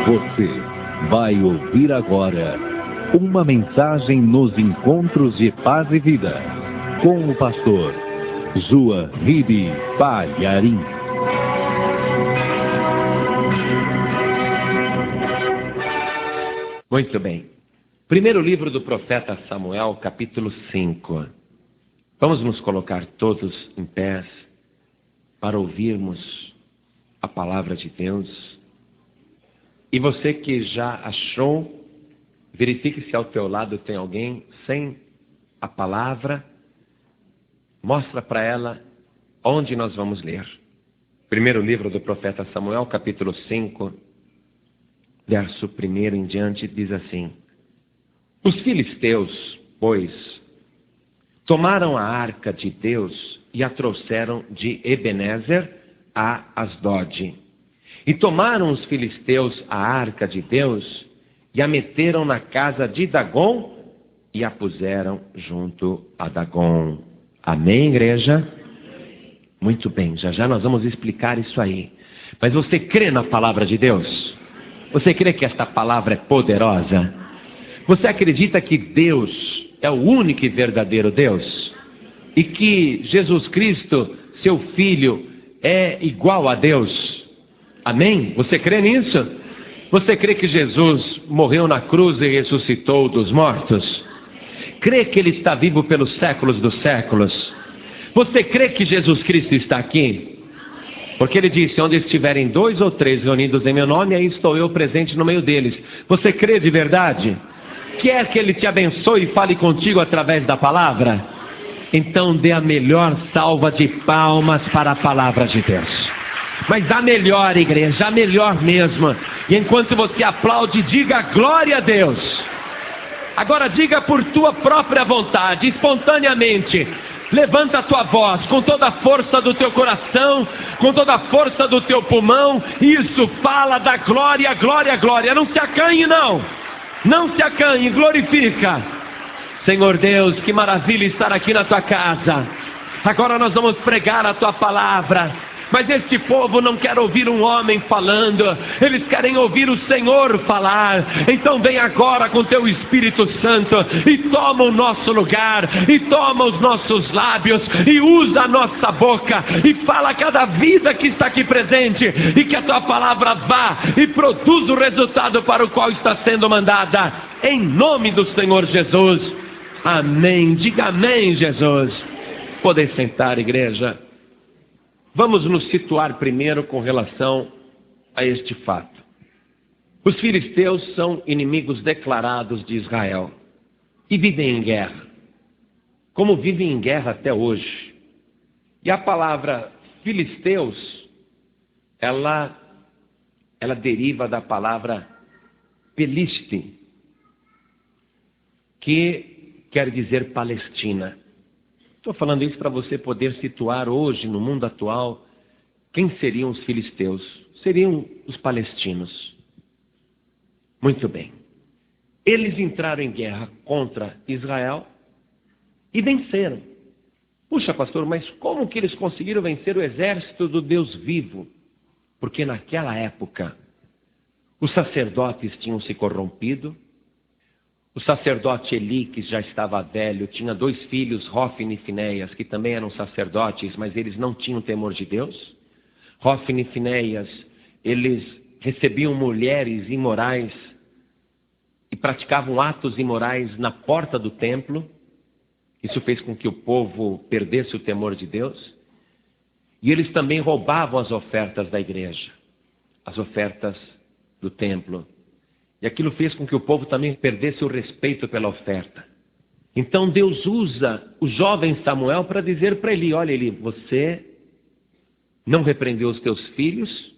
Você vai ouvir agora uma mensagem nos encontros de paz e vida com o pastor Juahide Palharim. Muito bem. Primeiro livro do profeta Samuel, capítulo 5. Vamos nos colocar todos em pés para ouvirmos a palavra de Deus. E você que já achou, verifique se ao teu lado tem alguém sem a palavra. Mostra para ela onde nós vamos ler. Primeiro livro do profeta Samuel, capítulo 5, verso 1 em diante, diz assim: Os filisteus, pois, tomaram a arca de Deus e a trouxeram de Ebenezer a Asdod. E tomaram os filisteus a arca de Deus e a meteram na casa de Dagom e a puseram junto a Dagom. Amém, igreja? Muito bem, já nós vamos explicar isso aí. Mas você crê na palavra de Deus? Você crê que esta palavra é poderosa? Você acredita que Deus é o único e verdadeiro Deus? E que Jesus Cristo, seu Filho, é igual a Deus? Amém? Você crê nisso? Você crê que Jesus morreu na cruz e ressuscitou dos mortos? Crê que Ele está vivo pelos séculos dos séculos? Você crê que Jesus Cristo está aqui? Porque Ele disse, onde estiverem 2 ou 3 reunidos em meu nome, aí estou eu presente no meio deles. Você crê de verdade? Quer que Ele te abençoe e fale contigo através da palavra? Então dê a melhor salva de palmas para a palavra de Deus. Mas a melhor, igreja, a melhor mesmo. E enquanto você aplaude, diga glória a Deus. Agora diga por tua própria vontade, espontaneamente. Levanta a tua voz com toda a força do teu coração, com toda a força do teu pulmão. Isso, fala da glória, glória, glória. Não se acanhe, não. Não se acanhe, glorifica. Senhor Deus, que maravilha estar aqui na tua casa. Agora nós vamos pregar a tua palavra. Mas este povo não quer ouvir um homem falando, eles querem ouvir o Senhor falar. Então vem agora com teu Espírito Santo e toma o nosso lugar, e toma os nossos lábios, e usa a nossa boca, e fala a cada vida que está aqui presente, e que a tua palavra vá e produza o resultado para o qual está sendo mandada, em nome do Senhor Jesus. Amém. Diga amém, Jesus. Podem sentar, igreja. Vamos nos situar primeiro com relação a este fato. Os filisteus são inimigos declarados de Israel e vivem em guerra, como vivem em guerra até hoje. E a palavra filisteus, ela deriva da palavra peliste, que quer dizer Palestina. Estou falando isso para você poder situar hoje, no mundo atual, quem seriam os filisteus? Seriam os palestinos. Muito bem. Eles entraram em guerra contra Israel e venceram. Puxa, pastor, mas como que eles conseguiram vencer o exército do Deus vivo? Porque naquela época, os sacerdotes tinham se corrompido. O sacerdote Eli, que já estava velho, tinha 2 filhos, Hofni e Finéias, que também eram sacerdotes, mas eles não tinham temor de Deus. Hofni e Finéias, eles recebiam mulheres imorais e praticavam atos imorais na porta do templo. Isso fez com que o povo perdesse o temor de Deus. E eles também roubavam as ofertas da igreja, as ofertas do templo. E aquilo fez com que o povo também perdesse o respeito pela oferta. Então Deus usa o jovem Samuel para dizer para Eli, olha Eli, você não repreendeu os teus filhos,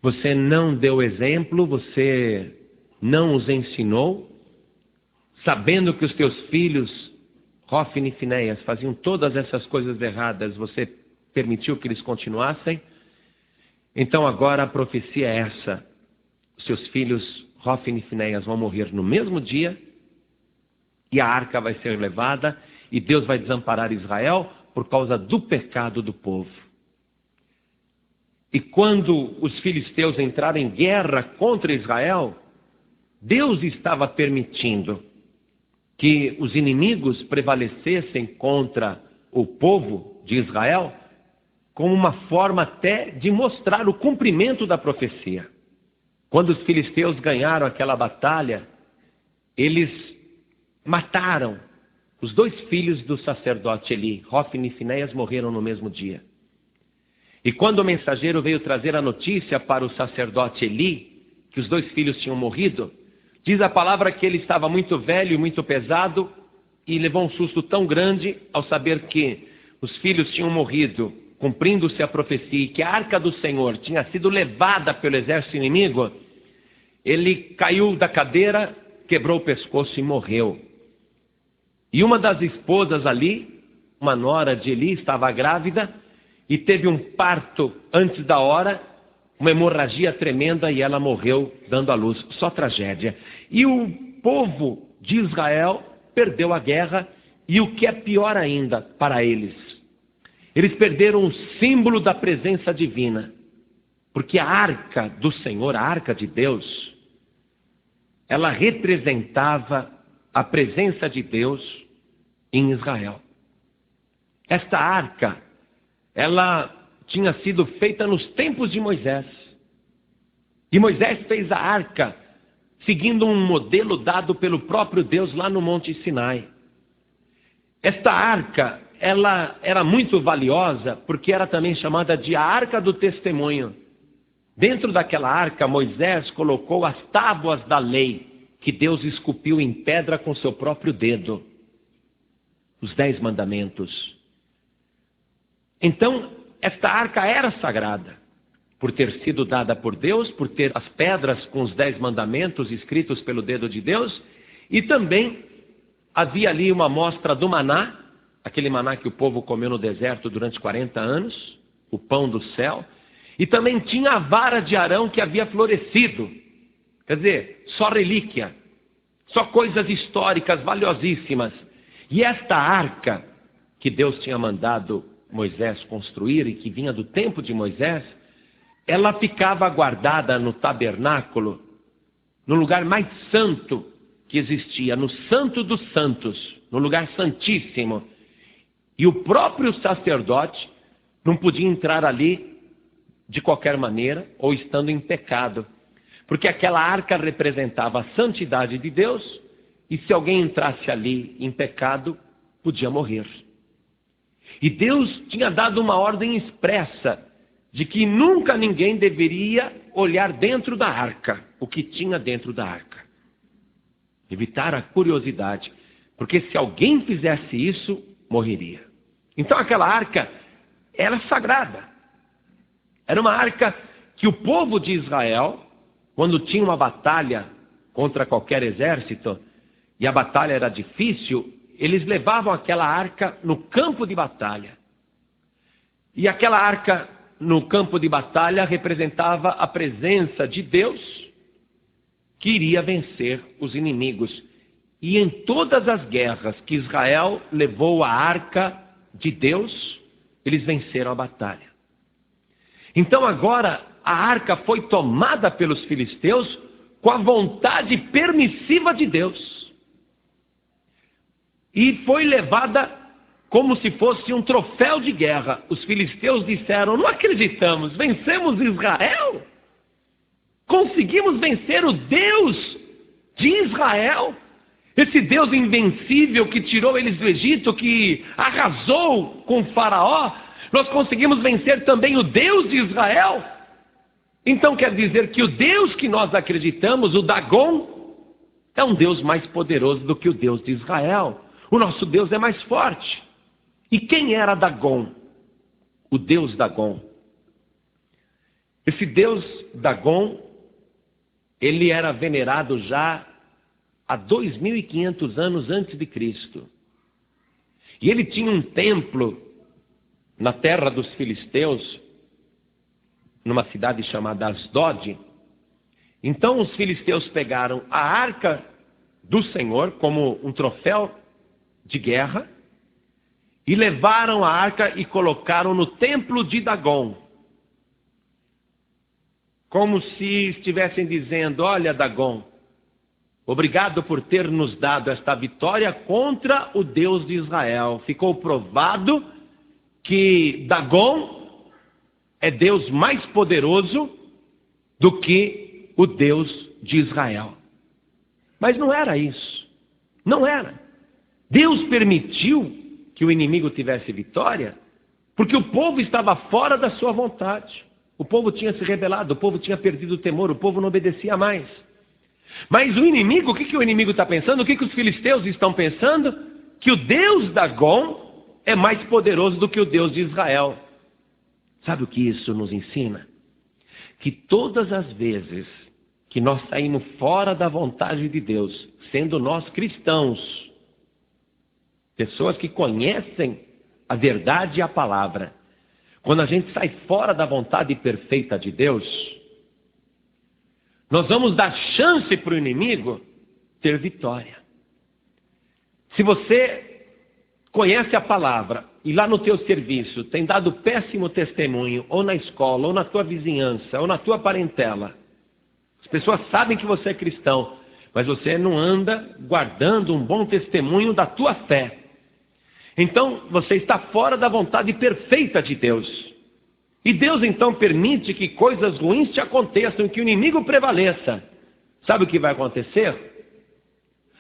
você não deu exemplo, você não os ensinou, sabendo que os teus filhos, Hofni e Finéias, faziam todas essas coisas erradas, você permitiu que eles continuassem. Então agora a profecia é essa. Seus filhos, Hofni e Finéias, vão morrer no mesmo dia, e a arca vai ser levada, e Deus vai desamparar Israel por causa do pecado do povo. E quando os filisteus entraram em guerra contra Israel, Deus estava permitindo que os inimigos prevalecessem contra o povo de Israel, como uma forma até de mostrar o cumprimento da profecia. Quando os filisteus ganharam aquela batalha, eles mataram os 2 filhos do sacerdote Eli. Hofni e Finéias morreram no mesmo dia. E quando o mensageiro veio trazer a notícia para o sacerdote Eli, que os 2 filhos tinham morrido, diz a palavra que ele estava muito velho e muito pesado, e levou um susto tão grande ao saber que os filhos tinham morrido, cumprindo-se a profecia, e que a arca do Senhor tinha sido levada pelo exército inimigo. Ele caiu da cadeira, quebrou o pescoço e morreu. E uma das esposas ali, uma nora de Eli, estava grávida e teve um parto antes da hora, uma hemorragia tremenda, e ela morreu dando à luz. Só tragédia. E o povo de Israel perdeu a guerra, e o que é pior ainda para eles, eles perderam o símbolo da presença divina, porque a arca do Senhor, a arca de Deus, ela representava a presença de Deus em Israel. Esta arca, ela tinha sido feita nos tempos de Moisés. E Moisés fez a arca seguindo um modelo dado pelo próprio Deus lá no Monte Sinai. Esta arca, ela era muito valiosa porque era também chamada de a Arca do Testemunho. Dentro daquela arca, Moisés colocou as tábuas da lei que Deus esculpiu em pedra com seu próprio dedo. Os 10 mandamentos. Então, esta arca era sagrada, por ter sido dada por Deus, por ter as pedras com os 10 mandamentos escritos pelo dedo de Deus, e também havia ali uma amostra do maná, aquele maná que o povo comeu no deserto durante 40 anos, o pão do céu, e também tinha a vara de Arão que havia florescido. Quer dizer, só relíquia, só coisas históricas valiosíssimas. E esta arca que Deus tinha mandado Moisés construir e que vinha do tempo de Moisés, ela ficava guardada no tabernáculo, no lugar mais santo que existia, no Santo dos Santos, no lugar santíssimo. E o próprio sacerdote não podia entrar ali de qualquer maneira ou estando em pecado, porque aquela arca representava a santidade de Deus, e se alguém entrasse ali em pecado, podia morrer. E Deus tinha dado uma ordem expressa de que nunca ninguém deveria olhar dentro da arca, o que tinha dentro da arca. Evitar a curiosidade, porque se alguém fizesse isso, morreria. Então aquela arca era sagrada. Era uma arca que o povo de Israel, quando tinha uma batalha contra qualquer exército, e a batalha era difícil, eles levavam aquela arca no campo de batalha. E aquela arca no campo de batalha representava a presença de Deus que iria vencer os inimigos. E em todas as guerras que Israel levou a arca de Deus, eles venceram a batalha. Então agora a arca foi tomada pelos filisteus com a vontade permissiva de Deus. E foi levada como se fosse um troféu de guerra. Os filisteus disseram: não acreditamos, vencemos Israel? Conseguimos vencer o Deus de Israel? Esse Deus invencível que tirou eles do Egito, que arrasou com Faraó, nós conseguimos vencer também o Deus de Israel? Então quer dizer que o Deus que nós acreditamos, o Dagon, é um Deus mais poderoso do que o Deus de Israel. O nosso Deus é mais forte. E quem era Dagon? O Deus Dagon. Esse Deus Dagon, ele era venerado já há 2.500 anos antes de Cristo. E ele tinha um templo na terra dos filisteus, numa cidade chamada Asdod. Então os filisteus pegaram a arca do Senhor como um troféu de guerra e levaram a arca e colocaram no templo de Dagon. como se estivessem dizendo: olha, Dagom, obrigado por ter nos dado esta vitória contra o Deus de Israel. Ficou provado que Dagom é Deus mais poderoso do que o Deus de Israel. Mas não era isso. Não era. Deus permitiu que o inimigo tivesse vitória porque o povo estava fora da sua vontade. O povo tinha se rebelado, o povo tinha perdido o temor, o povo não obedecia mais. Mas o inimigo, o que o inimigo está pensando? O que os filisteus estão pensando? Que o Deus Dagom é mais poderoso do que o Deus de Israel. Sabe o que isso nos ensina? Que todas as vezes que nós saímos fora da vontade de Deus, sendo nós cristãos, pessoas que conhecem a verdade e a palavra, quando a gente sai fora da vontade perfeita de Deus, nós vamos dar chance para o inimigo ter vitória. Se você conhece a palavra e lá no teu serviço tem dado péssimo testemunho, ou na escola, ou na tua vizinhança, ou na tua parentela, as pessoas sabem que você é cristão, mas você não anda guardando um bom testemunho da tua fé. Então você está fora da vontade perfeita de Deus. E Deus então permite que coisas ruins te aconteçam, que o inimigo prevaleça. Sabe o que vai acontecer?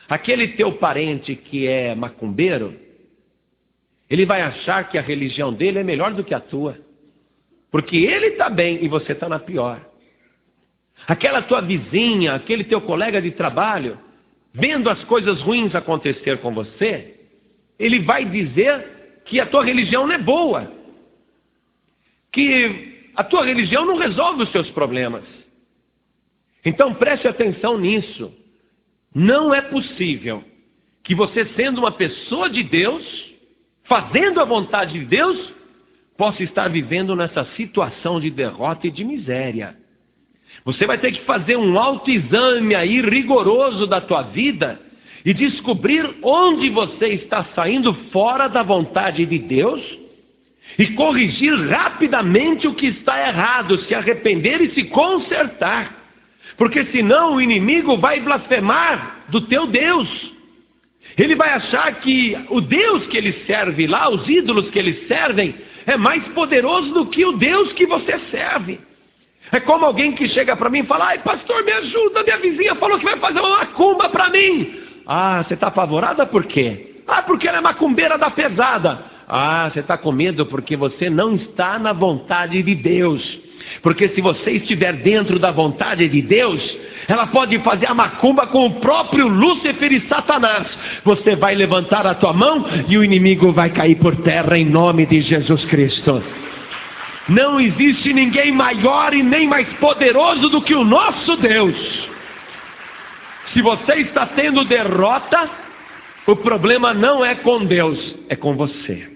Aquele teu parente que é macumbeiro, ele vai achar que a religião dele é melhor do que a tua. Porque ele está bem e você está na pior. Aquela tua vizinha, aquele teu colega de trabalho, vendo as coisas ruins acontecer com você, ele vai dizer que a tua religião não é boa. Que a tua religião não resolve os seus problemas. Então preste atenção nisso. Não é possível que você, sendo uma pessoa de Deus, fazendo a vontade de Deus, possa estar vivendo nessa situação de derrota e de miséria. Você vai ter que fazer um autoexame aí rigoroso da tua vida e descobrir onde você está saindo fora da vontade de Deus e corrigir rapidamente o que está errado, se arrepender e se consertar. Porque senão o inimigo vai blasfemar do teu Deus. Ele vai achar que o Deus que ele serve lá, os ídolos que eles servem, é mais poderoso do que o Deus que você serve. É como alguém que chega para mim e fala: ai, pastor, me ajuda, minha vizinha falou que vai fazer uma macumba para mim. Ah, você está apavorada por quê? Ah, porque ela é macumbeira da pesada. Ah, você está com medo porque você não está na vontade de Deus. Porque se você estiver dentro da vontade de Deus, ela pode fazer a macumba com o próprio Lúcifer e Satanás. Você vai levantar a tua mão e o inimigo vai cair por terra em nome de Jesus Cristo. Não existe ninguém maior e nem mais poderoso do que o nosso Deus. Se você está tendo derrota, o problema não é com Deus, é com você.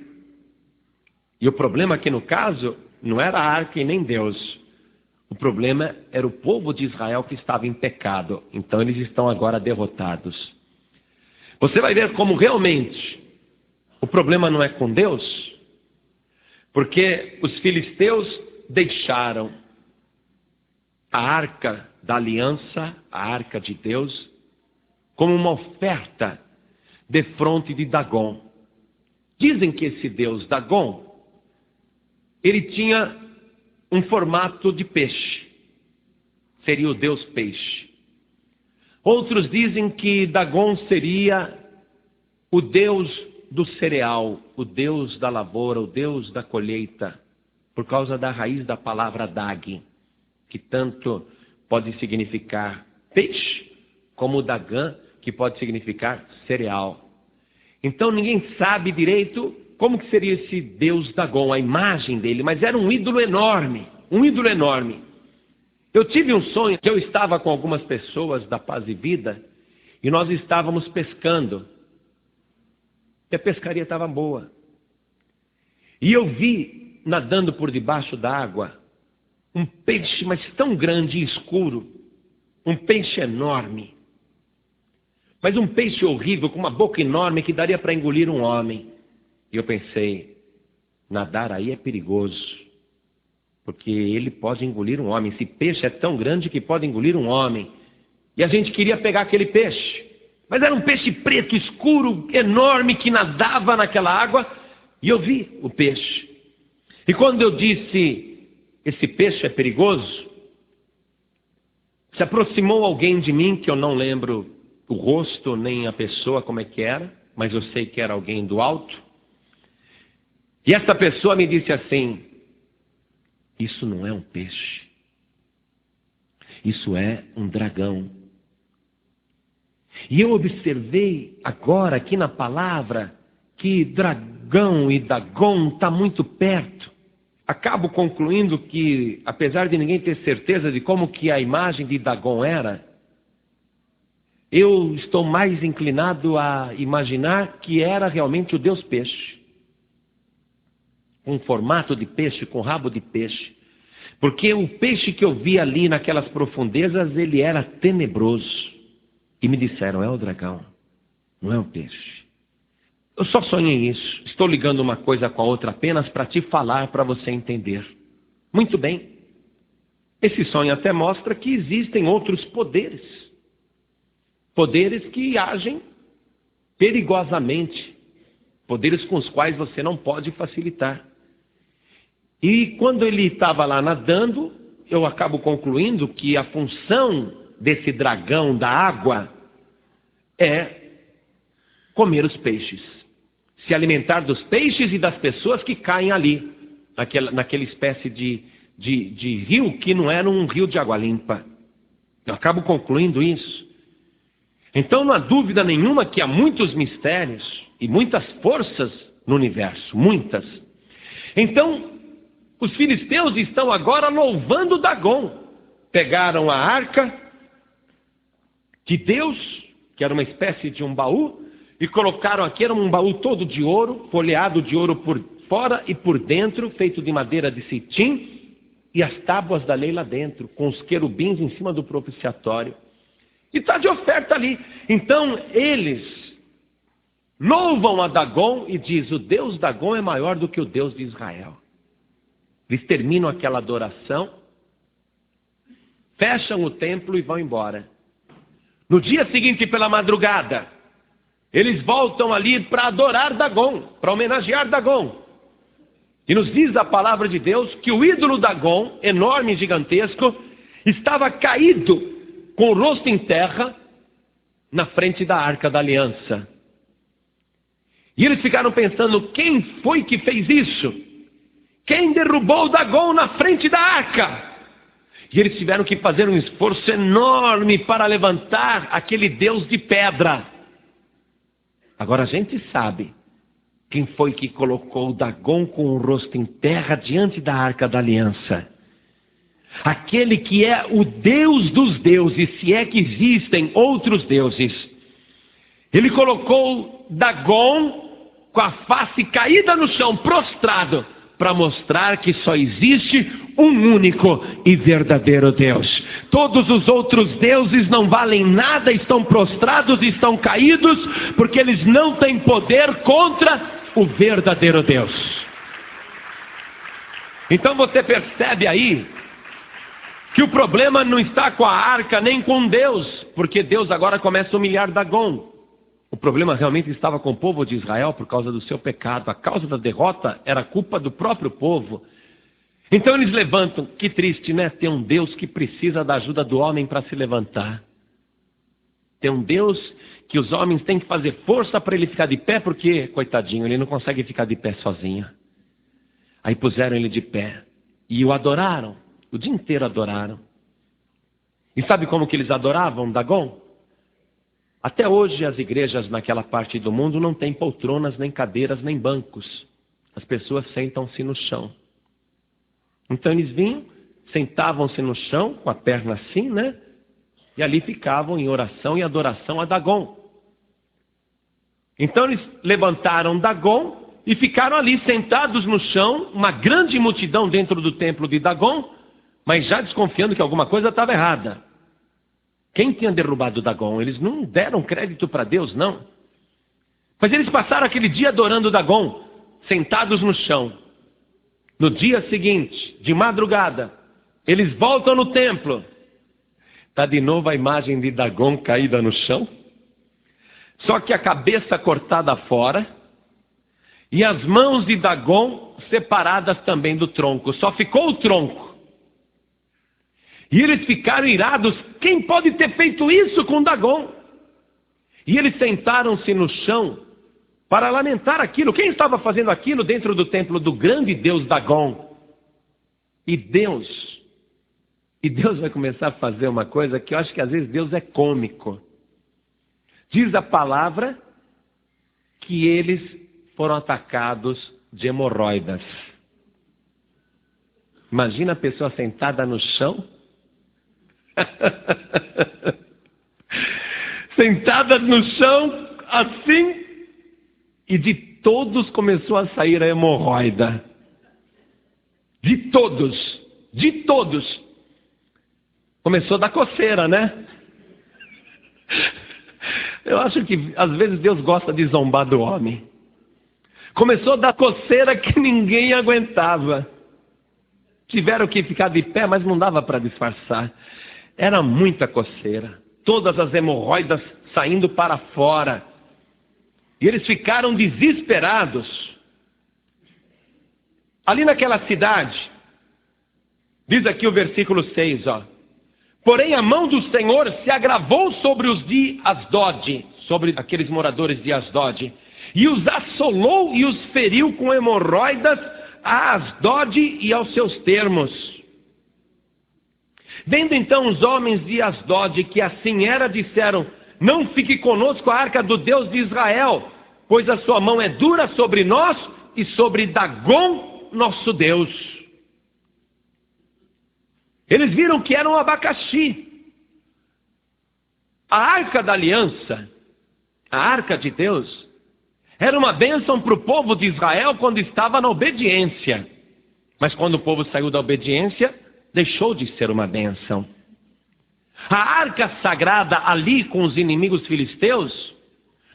E o problema aqui no caso não era a arca e nem Deus. O problema era o povo de Israel que estava em pecado. Então eles estão agora derrotados. Você vai ver como realmente o problema não é com Deus, porque os filisteus deixaram a arca da aliança, a arca de Deus, como uma oferta defronte de Dagom. Dizem que esse Deus Dagom, ele tinha um formato de peixe. Seria o Deus peixe. Outros dizem que Dagom seria o Deus do cereal, o Deus da lavoura, o Deus da colheita, por causa da raiz da palavra Dag, que tanto pode significar peixe, como Dagã, que pode significar cereal. Então ninguém sabe direito como que seria esse Deus Dagom, a imagem dele, mas era um ídolo enorme, um ídolo enorme. Eu tive um sonho que eu estava com algumas pessoas da Paz e Vida, e nós estávamos pescando. E a pescaria estava boa. E eu vi, nadando por debaixo da água, um peixe, mas tão grande e escuro, um peixe enorme. Mas um peixe horrível, com uma boca enorme que daria para engolir um homem. E eu pensei, nadar aí é perigoso. porque ele pode engolir um homem. Esse peixe é tão grande que pode engolir um homem. E a gente queria pegar aquele peixe, mas era um peixe preto, escuro, enorme, que nadava naquela água, e eu vi o peixe. E quando eu disse, esse peixe é perigoso, se aproximou alguém de mim, que eu não lembro o rosto, nem a pessoa como é que era, mas eu sei que era alguém do alto. E essa pessoa me disse assim: isso não é um peixe, isso é um dragão. E eu observei agora aqui na palavra que dragão e Dagon está muito perto. Acabo concluindo que, apesar de ninguém ter certeza de como que a imagem de Dagon era, eu estou mais inclinado a imaginar que era realmente o Deus peixe. Com formato de peixe, com rabo de peixe. Porque o peixe que eu vi ali naquelas profundezas, ele era tenebroso. E me disseram, é o dragão, não é o peixe. Eu só sonhei isso. Estou ligando uma coisa com a outra apenas para te falar, para você entender. Muito bem. Esse sonho até mostra que existem outros poderes. Poderes que agem perigosamente. Poderes com os quais você não pode facilitar. E quando ele estava lá nadando, eu acabo concluindo que a função desse dragão da água é comer os peixes. Se alimentar dos peixes e das pessoas que caem ali, naquela espécie de rio que não era um rio de água limpa. Eu acabo concluindo isso. Então não há dúvida nenhuma que há muitos mistérios e muitas forças no universo, muitas. Então, os filisteus estão agora louvando Dagon. Pegaram a arca de Deus, que era uma espécie de um baú, e colocaram aqui, era um baú todo de ouro, folheado de ouro por fora e por dentro, feito de madeira de cetim, e as tábuas da lei lá dentro, com os querubins em cima do propiciatório. E está de oferta ali. Então eles louvam a Dagon e diz, o Deus Dagon é maior do que o Deus de Israel. Eles terminam aquela adoração, fecham o templo e vão embora. No dia seguinte, pela madrugada, eles voltam ali para adorar Dagon, para homenagear Dagon. E nos diz a palavra de Deus que o ídolo Dagon, enorme e gigantesco, estava caído com o rosto em terra na frente da Arca da Aliança. E eles ficaram pensando, quem foi que fez isso? Quem derrubou Dagon na frente da arca? E eles tiveram que fazer um esforço enorme para levantar aquele Deus de pedra. Agora a gente sabe quem foi que colocou Dagon com o rosto em terra diante da Arca da Aliança. Aquele que é o Deus dos deuses, se é que existem outros deuses. Ele colocou Dagon com a face caída no chão, prostrado, para mostrar que só existe um único e verdadeiro Deus. Todos os outros deuses não valem nada, estão prostrados, estão caídos, porque eles não têm poder contra o verdadeiro Deus. Então você percebe aí que o problema não está com a arca nem com Deus, porque Deus agora começa a humilhar Dagon. O problema realmente estava com o povo de Israel por causa do seu pecado. A causa da derrota era culpa do próprio povo. Então eles levantam. Que triste, né? Tem um Deus que precisa da ajuda do homem para se levantar. Tem um Deus que os homens têm que fazer força para ele ficar de pé, porque, coitadinho, ele não consegue ficar de pé sozinho. Aí puseram ele de pé e o adoraram. O dia inteiro adoraram. E sabe como que eles adoravam Dagon? Até hoje as igrejas naquela parte do mundo não têm poltronas, nem cadeiras, nem bancos. As pessoas sentam-se no chão. Então eles vinham, sentavam-se no chão, com a perna assim, né? E ali ficavam em oração e adoração a Dagon. Então eles levantaram Dagon e ficaram ali sentados no chão, uma grande multidão dentro do templo de Dagon, mas já desconfiando que alguma coisa estava errada. Quem tinha derrubado Dagon? Eles não deram crédito para Deus, não. Mas eles passaram aquele dia adorando Dagon, sentados no chão. No dia seguinte, de madrugada, eles voltam no templo. Está de novo a imagem de Dagon caída no chão. Só que a cabeça cortada fora. E as mãos de Dagon separadas também do tronco. Só ficou o tronco. E eles ficaram irados. Quem pode ter feito isso com Dagon? E eles sentaram-se no chão para lamentar aquilo. Quem estava fazendo aquilo dentro do templo do grande Deus Dagon? E Deus vai começar a fazer uma coisa que eu acho que às vezes Deus é cômico. Diz a palavra que eles foram atacados de hemorroidas. Imagina a pessoa sentada no chão. Sentada no chão, assim, e de todos começou a sair a hemorroida. De todos. Começou a dar coceira, né? Eu acho que às vezes Deus gosta de zombar do homem. Começou a dar coceira que ninguém aguentava. Tiveram que ficar de pé, mas não dava para disfarçar. Era muita coceira. Todas as hemorroidas saindo para fora. E eles ficaram desesperados. Ali naquela cidade, diz aqui o versículo 6, ó. Porém a mão do Senhor se agravou sobre os de Asdod, sobre aqueles moradores de Asdod, e os assolou e os feriu com hemorroidas a Asdod e aos seus termos. Vendo então os homens de Asdod que assim era, disseram: não fique conosco a arca do Deus de Israel, pois a sua mão é dura sobre nós e sobre Dagon, nosso Deus. Eles viram que era um abacaxi. A arca da aliança, a arca de Deus, era uma bênção para o povo de Israel quando estava na obediência. Mas quando o povo saiu da obediência, deixou de ser uma bênção. A arca sagrada ali com os inimigos filisteus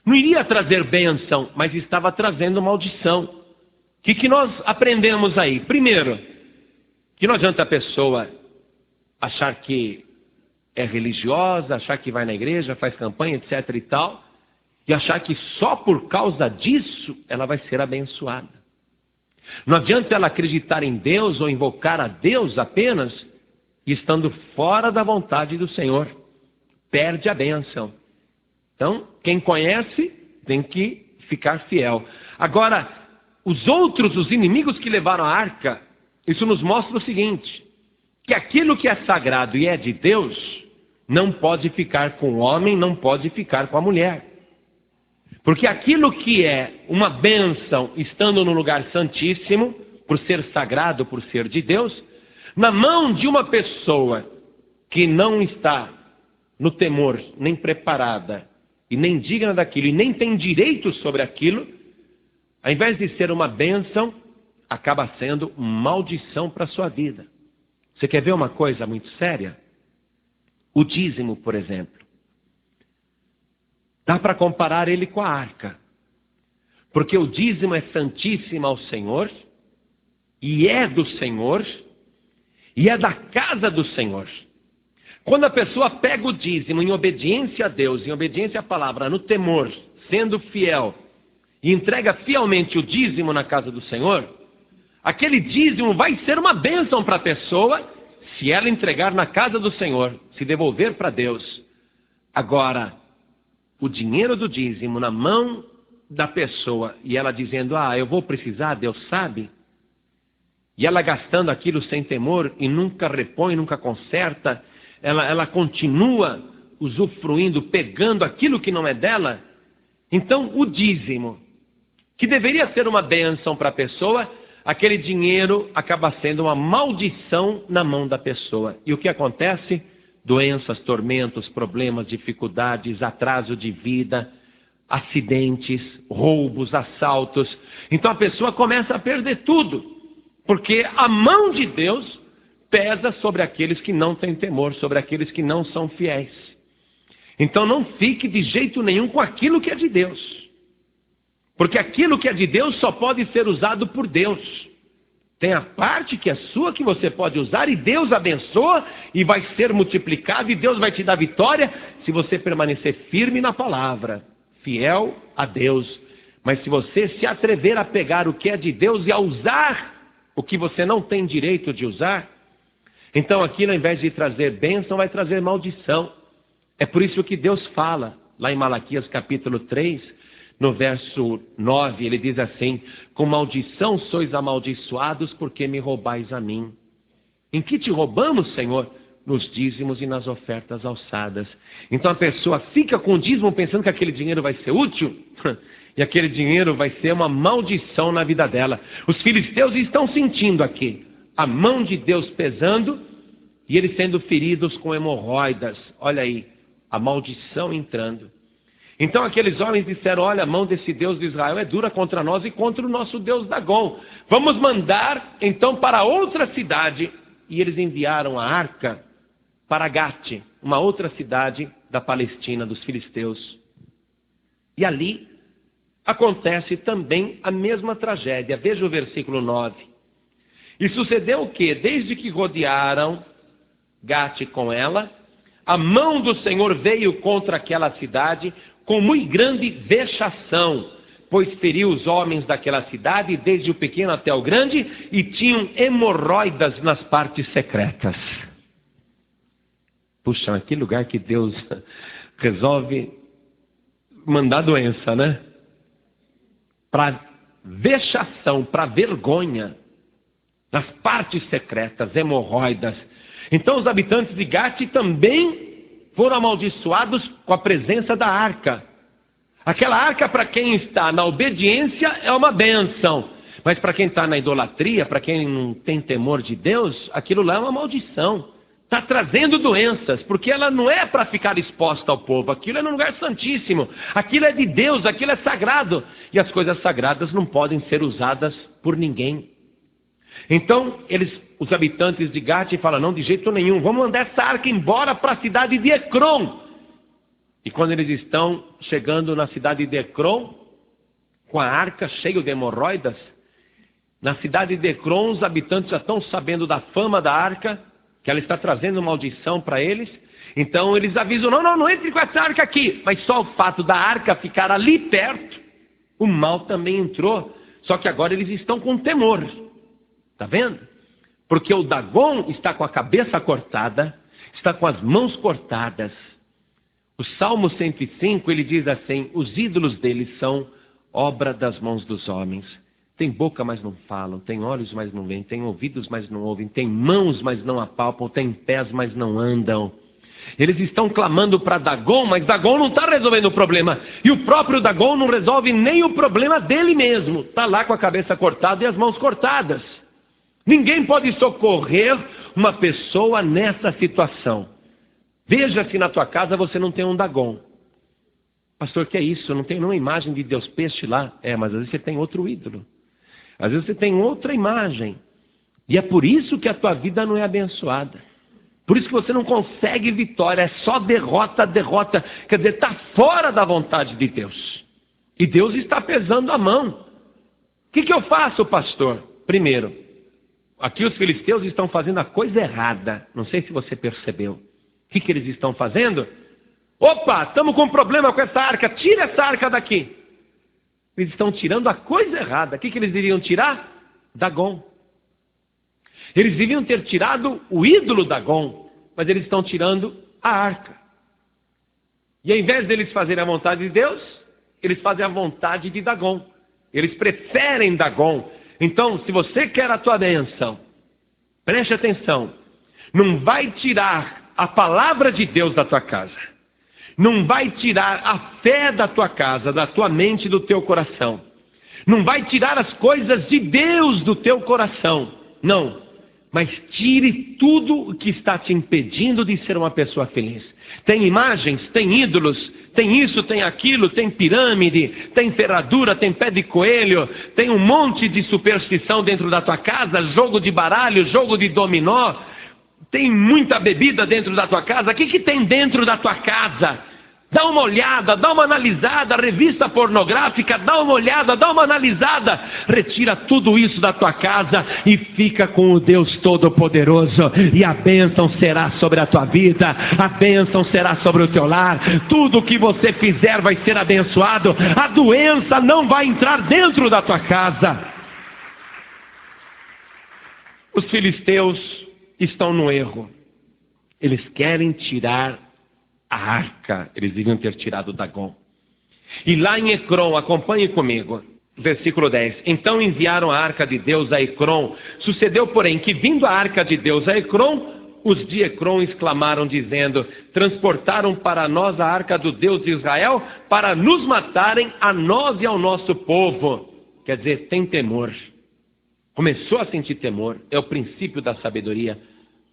não iria trazer bênção, mas estava trazendo maldição. O que nós aprendemos aí? Primeiro, que não adianta a pessoa achar que é religiosa, achar que vai na igreja, faz campanha, etc. e tal, e achar que só por causa disso ela vai ser abençoada. Não adianta ela acreditar em Deus ou invocar a Deus apenas estando fora da vontade do Senhor. Perde a bênção. Então, quem conhece tem que ficar fiel. Agora, os inimigos que levaram a arca, isso nos mostra o seguinte: que aquilo que é sagrado e é de Deus, não pode ficar com o homem, não pode ficar com a mulher. Porque aquilo que é uma bênção, estando no lugar santíssimo, por ser sagrado, por ser de Deus, na mão de uma pessoa que não está no temor, nem preparada, e nem digna daquilo, e nem tem direito sobre aquilo, ao invés de ser uma bênção, acaba sendo maldição para a sua vida. Você quer ver uma coisa muito séria? O dízimo, por exemplo. Dá para comparar ele com a arca. Porque o dízimo é santíssimo ao Senhor, e é do Senhor, e é da casa do Senhor. Quando a pessoa pega o dízimo em obediência a Deus, em obediência à palavra, no temor, sendo fiel, e entrega fielmente o dízimo na casa do Senhor, aquele dízimo vai ser uma bênção para a pessoa, se ela entregar na casa do Senhor, se devolver para Deus. Agora, o dinheiro do dízimo na mão da pessoa, e ela dizendo: eu vou precisar, Deus sabe, e ela gastando aquilo sem temor, e nunca repõe, nunca conserta, ela continua usufruindo, pegando aquilo que não é dela. Então o dízimo, que deveria ser uma bênção para a pessoa, aquele dinheiro acaba sendo uma maldição na mão da pessoa. E o que acontece? Doenças, tormentos, problemas, dificuldades, atraso de vida, acidentes, roubos, assaltos. Então a pessoa começa a perder tudo, porque a mão de Deus pesa sobre aqueles que não têm temor, sobre aqueles que não são fiéis. Então não fique de jeito nenhum com aquilo que é de Deus. Porque aquilo que é de Deus só pode ser usado por Deus. Tem a parte que é sua, que você pode usar, e Deus abençoa, e vai ser multiplicado, e Deus vai te dar vitória, se você permanecer firme na palavra, fiel a Deus. Mas se você se atrever a pegar o que é de Deus e a usar o que você não tem direito de usar, então aqui, ao invés de trazer bênção, vai trazer maldição. É por isso que Deus fala, lá em Malaquias capítulo 3, no verso 9, ele diz assim: com maldição sois amaldiçoados, porque me roubais a mim. Em que te roubamos, Senhor? Nos dízimos e nas ofertas alçadas. Então a pessoa fica com o dízimo pensando que aquele dinheiro vai ser útil, e aquele dinheiro vai ser uma maldição na vida dela. Os filisteus estão sentindo aqui a mão de Deus pesando, e eles sendo feridos com hemorroidas. Olha aí, a maldição entrando. Então aqueles homens disseram: olha, a mão desse Deus de Israel é dura contra nós e contra o nosso Deus Dagom. Vamos mandar então para outra cidade. E eles enviaram a arca para Gate, uma outra cidade da Palestina, dos filisteus. E ali acontece também a mesma tragédia. Veja o versículo 9. E sucedeu o quê? Desde que rodearam Gate com ela, a mão do Senhor veio contra aquela cidade com muito grande vexação, pois feriu os homens daquela cidade, desde o pequeno até o grande, e tinham hemorroidas nas partes secretas. Puxa, que lugar que Deus resolve mandar doença, né? Para vexação, para vergonha, nas partes secretas, hemorroidas. Então os habitantes de Gate também foram amaldiçoados com a presença da arca. Aquela arca, para quem está na obediência, é uma bênção. Mas para quem está na idolatria, para quem não tem temor de Deus, aquilo lá é uma maldição. Está trazendo doenças, porque ela não é para ficar exposta ao povo. Aquilo é no lugar santíssimo. Aquilo é de Deus, aquilo é sagrado. E as coisas sagradas não podem ser usadas por ninguém. Então, os habitantes de Gate falam: não, de jeito nenhum, vamos mandar essa arca embora para a cidade de Ecrom. E quando eles estão chegando na cidade de Ecrom, com a arca cheia de hemorroidas, na cidade de Ecrom, os habitantes já estão sabendo da fama da arca, que ela está trazendo maldição para eles. Então eles avisam: não entre com essa arca aqui. Mas só o fato da arca ficar ali perto, o mal também entrou. Só que agora eles estão com temor. Está vendo? Porque o Dagom está com a cabeça cortada, está com as mãos cortadas. O Salmo 105, ele diz assim: os ídolos deles são obra das mãos dos homens. Tem boca, mas não falam, tem olhos, mas não veem, tem ouvidos, mas não ouvem, tem mãos, mas não apalpam, tem pés, mas não andam. Eles estão clamando para Dagom, mas Dagom não está resolvendo o problema. E o próprio Dagom não resolve nem o problema dele mesmo. Está lá com a cabeça cortada e as mãos cortadas. Ninguém pode socorrer uma pessoa nessa situação. Veja se na tua casa você não tem um Dagom. Pastor, que é isso? Não tem nenhuma imagem de Deus peixe lá? Mas às vezes você tem outro ídolo. Às vezes você tem outra imagem. E é por isso que a tua vida não é abençoada. Por isso que você não consegue vitória. É só derrota, derrota. Quer dizer, está fora da vontade de Deus. E Deus está pesando a mão. O que eu faço, pastor? Primeiro, aqui os filisteus estão fazendo a coisa errada. Não sei se você percebeu. O que eles estão fazendo? Opa, estamos com um problema com essa arca. Tira essa arca daqui. Eles estão tirando a coisa errada. O que eles iriam tirar? Dagom. Eles deviam ter tirado o ídolo Dagom, mas eles estão tirando a arca. E ao invés deles fazerem a vontade de Deus, eles fazem a vontade de Dagom. Eles preferem Dagom. Então, se você quer a tua bênção, preste atenção. Não vai tirar a palavra de Deus da tua casa. Não vai tirar a fé da tua casa, da tua mente, do teu coração. Não vai tirar as coisas de Deus do teu coração. Não. Mas tire tudo o que está te impedindo de ser uma pessoa feliz. Tem imagens, tem ídolos, tem isso, tem aquilo, tem pirâmide, tem ferradura, tem pé de coelho, tem um monte de superstição dentro da tua casa, jogo de baralho, jogo de dominó. Tem muita bebida dentro da tua casa. O que tem dentro da tua casa? Dá uma olhada, dá uma analisada, revista pornográfica, dá uma olhada, dá uma analisada. Retira tudo isso da tua casa e fica com o Deus Todo-Poderoso. E a bênção será sobre a tua vida, a bênção será sobre o teu lar. Tudo que você fizer vai ser abençoado. A doença não vai entrar dentro da tua casa. Os filisteus estão no erro. Eles querem tirar a arca. Eles deviam ter tirado Dagon. E lá em Ecrom, acompanhe comigo, versículo 10. Então enviaram a arca de Deus a Ecrom. Sucedeu, porém, que vindo a arca de Deus a Ecrom, os de Ecrom exclamaram, dizendo: transportaram para nós a arca do Deus de Israel para nos matarem, a nós e ao nosso povo. Quer dizer, tem temor. Começou a sentir temor. É o princípio da sabedoria.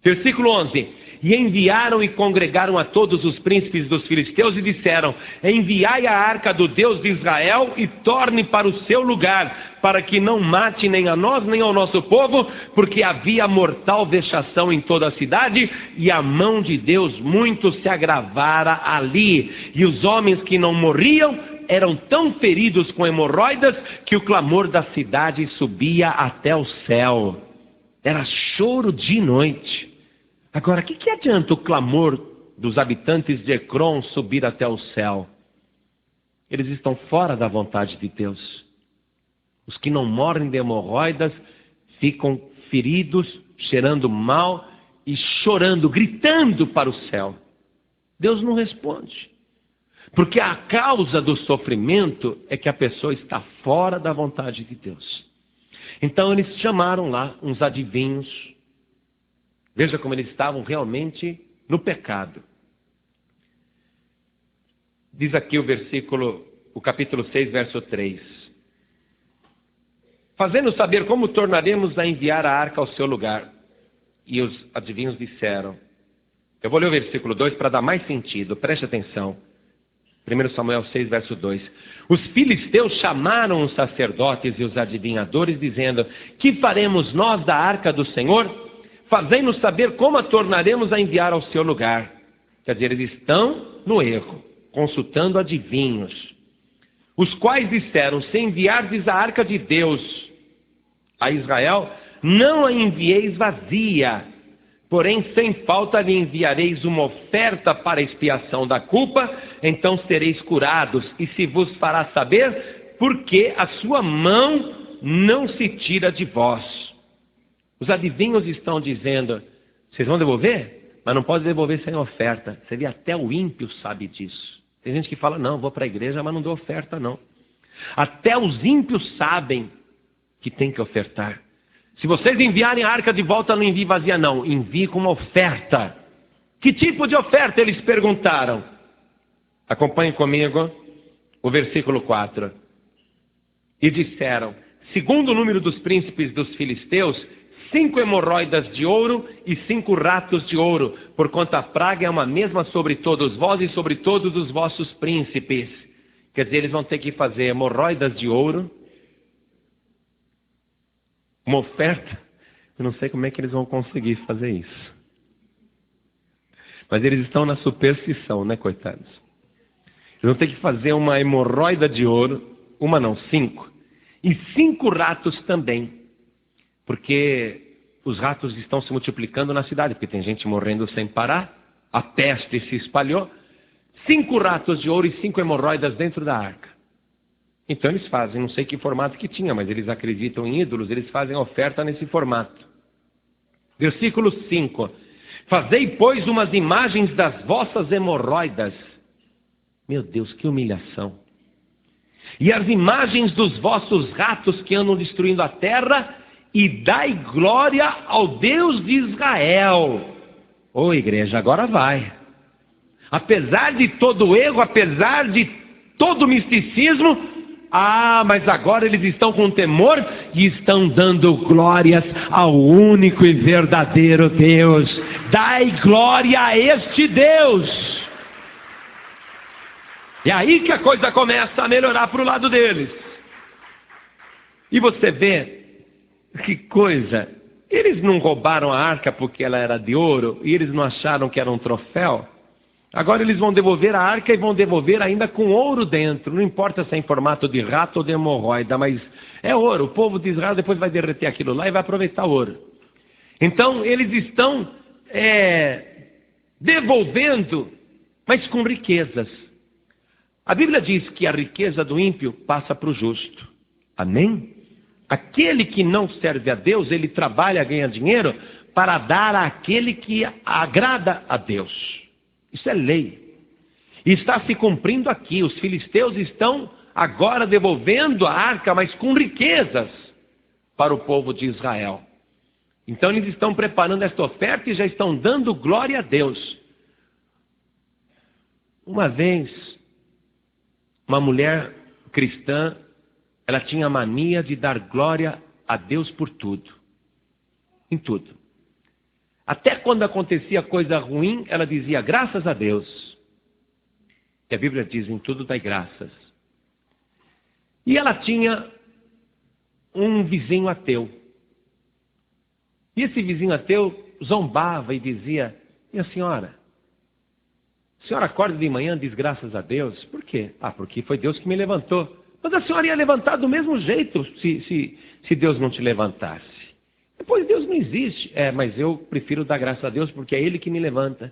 Versículo 11. E enviaram e congregaram a todos os príncipes dos filisteus e disseram: enviai a arca do Deus de Israel e torne para o seu lugar, para que não mate nem a nós nem ao nosso povo, porque havia mortal vexação em toda a cidade, e a mão de Deus muito se agravara ali. E os homens que não morriam eram tão feridos com hemorroidas que o clamor da cidade subia até o céu. Era choro dia e noite. Agora, o que adianta o clamor dos habitantes de Ecrom subir até o céu? Eles estão fora da vontade de Deus. Os que não morrem de hemorroidas ficam feridos, cheirando mal e chorando, gritando para o céu. Deus não responde. Porque a causa do sofrimento é que a pessoa está fora da vontade de Deus. Então eles chamaram lá uns adivinhos. Veja como eles estavam realmente no pecado. Diz aqui o capítulo 6, verso 3. Fazendo saber como tornaremos a enviar a arca ao seu lugar. E os adivinhos disseram. Eu vou ler o versículo 2 para dar mais sentido. Preste atenção. 1 Samuel 6, verso 2. Os filisteus chamaram os sacerdotes e os adivinhadores, dizendo: que faremos nós da arca do Senhor? Fazei-nos saber como a tornaremos a enviar ao seu lugar. Quer dizer, eles estão no erro, consultando adivinhos, os quais disseram: se enviardes a arca de Deus a Israel, não a envieis vazia, porém sem falta lhe enviareis uma oferta para a expiação da culpa, então sereis curados, e se vos fará saber, porque a sua mão não se tira de vós. Os adivinhos estão dizendo: vocês vão devolver? Mas não pode devolver sem oferta. Você vê, até o ímpio sabe disso. Tem gente que fala: não, vou para a igreja, mas não dou oferta não. Até os ímpios sabem que tem que ofertar. Se vocês enviarem a arca de volta, não envie vazia não, envie com uma oferta. Que tipo de oferta? Eles perguntaram. Acompanhem comigo o versículo 4. E disseram: segundo o número dos príncipes dos filisteus, 5 hemorroidas de ouro e 5 ratos de ouro, porquanto a praga é uma mesma sobre todos vós e sobre todos os vossos príncipes. Quer dizer, eles vão ter que fazer hemorroidas de ouro, uma oferta. Eu não sei como é que eles vão conseguir fazer isso. Mas eles estão na superstição, né, coitados? Eles vão ter que fazer uma hemorroida de ouro, uma não, 5. E 5 ratos também. Porque os ratos estão se multiplicando na cidade, porque tem gente morrendo sem parar, a peste se espalhou. 5 ratos de ouro e 5 hemorroidas dentro da arca. Então eles fazem, não sei que formato que tinha, mas eles acreditam em ídolos, eles fazem oferta nesse formato. Versículo 5. Fazei, pois, umas imagens das vossas hemorroidas. Meu Deus, que humilhação. E as imagens dos vossos ratos que andam destruindo a terra, e dai glória ao Deus de Israel. Ô igreja, agora vai. Apesar de todo o erro, apesar de todo o misticismo, mas agora eles estão com temor e estão dando glórias ao único e verdadeiro Deus. Dai glória a este Deus. E aí que a coisa começa a melhorar para o lado deles. E você vê que coisa, eles não roubaram a arca porque ela era de ouro e eles não acharam que era um troféu. Agora eles vão devolver a arca e vão devolver ainda com ouro dentro. Não importa se é em formato de rato ou de hemorroida, mas é ouro. O povo de Israel depois vai derreter aquilo lá e vai aproveitar o ouro. Então eles estão devolvendo, mas com riquezas. A Bíblia diz que a riqueza do ímpio passa para o justo. Amém? Aquele que não serve a Deus, ele trabalha, ganha dinheiro para dar àquele que agrada a Deus. Isso é lei. E está se cumprindo aqui. Os filisteus estão agora devolvendo a arca, mas com riquezas para o povo de Israel. Então eles estão preparando esta oferta e já estão dando glória a Deus. Uma vez, uma mulher cristã, ela tinha a mania de dar glória a Deus por tudo. Em tudo. Até quando acontecia coisa ruim, ela dizia, graças a Deus. E a Bíblia diz, em tudo dai graças. E ela tinha um vizinho ateu. E esse vizinho ateu zombava e dizia, minha senhora, a senhora acorda de manhã e diz graças a Deus? Por quê? Porque foi Deus que me levantou. Mas a senhora ia levantar do mesmo jeito se Deus não te levantasse. Depois Deus não existe. Mas eu prefiro dar graças a Deus porque é Ele que me levanta.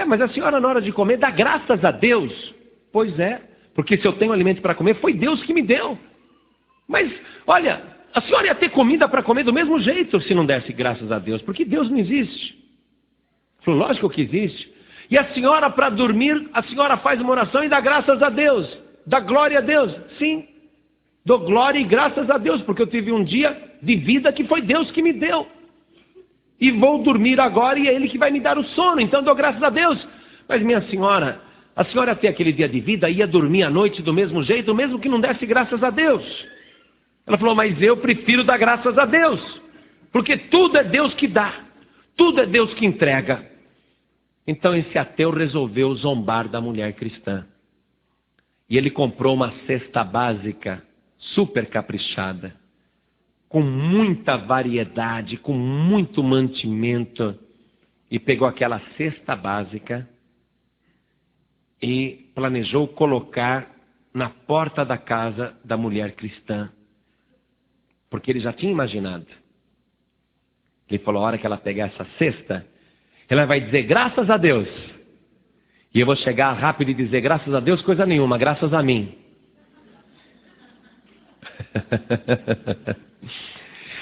Mas a senhora na hora de comer dá graças a Deus. Pois é, porque se eu tenho alimento para comer, foi Deus que me deu. Mas, olha, a senhora ia ter comida para comer do mesmo jeito se não desse graças a Deus, porque Deus não existe. Falou, lógico que existe. E a senhora, para dormir, a senhora faz uma oração e dá graças a Deus. Dá glória a Deus. Sim, dou glória e graças a Deus, porque eu tive um dia de vida que foi Deus que me deu. E vou dormir agora e é Ele que vai me dar o sono, então dou graças a Deus. Mas minha senhora, a senhora até aquele dia de vida ia dormir à noite do mesmo jeito, mesmo que não desse graças a Deus. Ela falou, mas eu prefiro dar graças a Deus, porque tudo é Deus que dá, tudo é Deus que entrega. Então esse ateu resolveu zombar da mulher cristã. E ele comprou uma cesta básica, super caprichada, com muita variedade, com muito mantimento, e pegou aquela cesta básica e planejou colocar na porta da casa da mulher cristã, porque ele já tinha imaginado. Ele falou, a hora que ela pegar essa cesta, ela vai dizer, graças a Deus. E eu vou chegar rápido e dizer, graças a Deus, coisa nenhuma, graças a mim.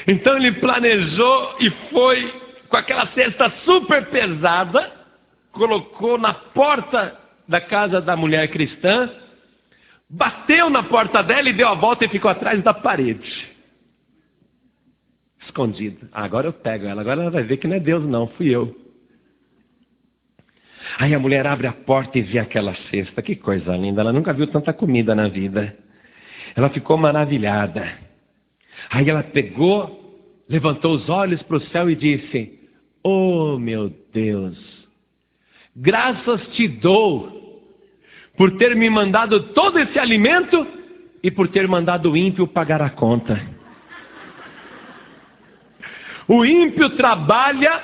Então ele planejou e foi com aquela cesta super pesada, colocou na porta da casa da mulher cristã, bateu na porta dela e deu a volta e ficou atrás da parede. Escondido. Agora eu pego ela, agora ela vai ver que não é Deus não, fui eu. Aí a mulher abre a porta e vê aquela cesta, que coisa linda, ela nunca viu tanta comida na vida. Ela ficou maravilhada. Aí ela pegou, levantou os olhos para o céu e disse, oh meu Deus, graças te dou por ter me mandado todo esse alimento e por ter mandado o ímpio pagar a conta. O ímpio trabalha,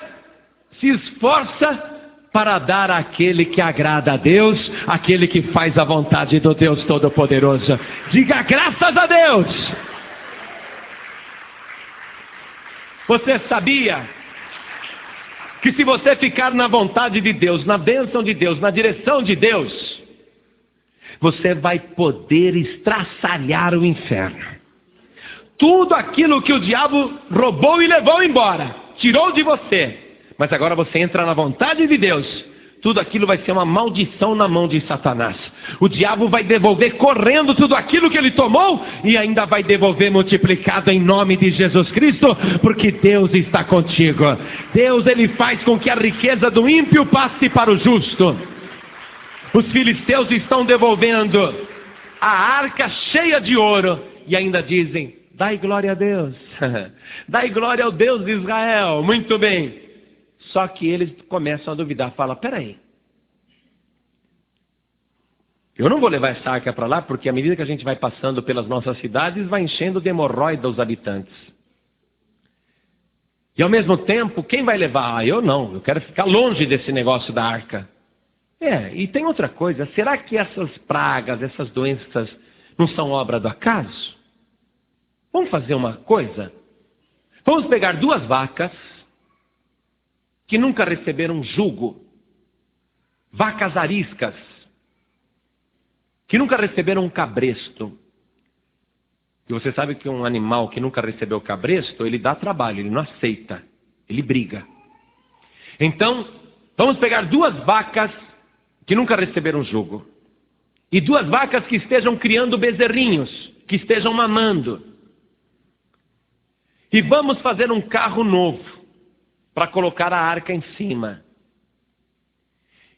se esforça para dar àquele que agrada a Deus, aquele que faz a vontade do Deus Todo-Poderoso. Diga graças a Deus! Você sabia que se você ficar na vontade de Deus, na bênção de Deus, na direção de Deus, você vai poder estraçalhar o inferno. Tudo aquilo que o diabo roubou e levou embora, tirou de você. Mas agora você entra na vontade de Deus. Tudo aquilo vai ser uma maldição na mão de Satanás. O diabo vai devolver correndo tudo aquilo que ele tomou e ainda vai devolver multiplicado em nome de Jesus Cristo, porque Deus está contigo. Deus, ele faz com que a riqueza do ímpio passe para o justo. Os filisteus estão devolvendo a arca cheia de ouro e ainda dizem, dai glória a Deus. Dai glória ao Deus de Israel. Muito bem. Só que eles começam a duvidar, falam, peraí, eu não vou levar essa arca para lá, porque à medida que a gente vai passando pelas nossas cidades, vai enchendo de hemorroida os habitantes. E ao mesmo tempo, quem vai levar? Eu não, eu quero ficar longe desse negócio da arca. E tem outra coisa. Será que essas pragas, essas doenças não são obra do acaso? Vamos fazer uma coisa? Vamos pegar 2 vacas que nunca receberam jugo. Vacas ariscas, que nunca receberam um cabresto. E você sabe que um animal que nunca recebeu cabresto, ele dá trabalho, ele não aceita, ele briga. Então, vamos pegar 2 vacas que nunca receberam jugo. E 2 vacas que estejam criando bezerrinhos, que estejam mamando. E vamos fazer um carro novo, para colocar a arca em cima.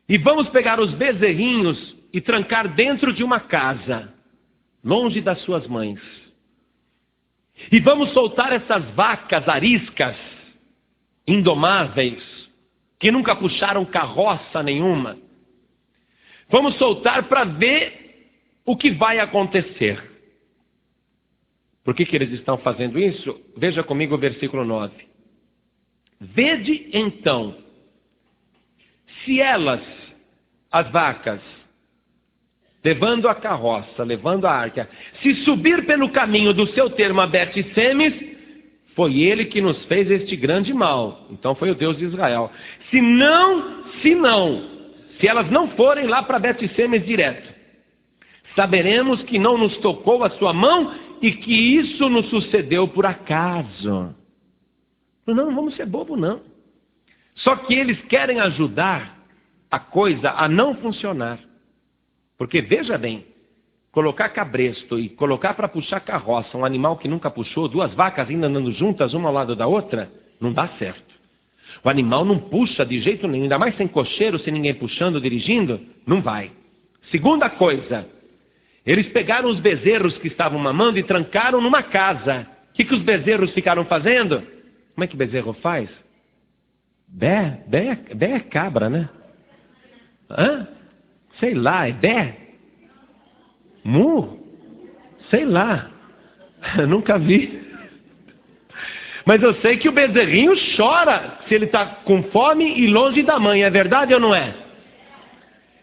E vamos pegar os bezerrinhos e trancar dentro de uma casa, longe das suas mães. E vamos soltar essas vacas ariscas, indomáveis, que nunca puxaram carroça nenhuma. Vamos soltar para ver o que vai acontecer. Por que eles estão fazendo isso? Veja comigo o versículo 9. Vede então, se elas, as vacas, levando a carroça, levando a arca, se subir pelo caminho do seu termo a Bet-Semes, foi ele que nos fez este grande mal. Então foi o Deus de Israel. Se elas não forem lá para Bet-Semes direto, saberemos que não nos tocou a sua mão e que isso nos sucedeu por acaso. Não vamos ser bobo, não. Só que eles querem ajudar a coisa a não funcionar. Porque, veja bem, colocar cabresto e colocar para puxar carroça, um animal que nunca puxou, 2 vacas ainda andando juntas, uma ao lado da outra, não dá certo. O animal não puxa de jeito nenhum, ainda mais sem cocheiro, sem ninguém puxando, dirigindo, não vai. Segunda coisa, eles pegaram os bezerros que estavam mamando e trancaram numa casa. O que os bezerros ficaram fazendo? Como é que bezerro faz? Bé é cabra, né? Sei lá, é bé? Mu? Sei lá. Nunca vi. Mas eu sei que o bezerrinho chora se ele está com fome e longe da mãe. É verdade ou não é?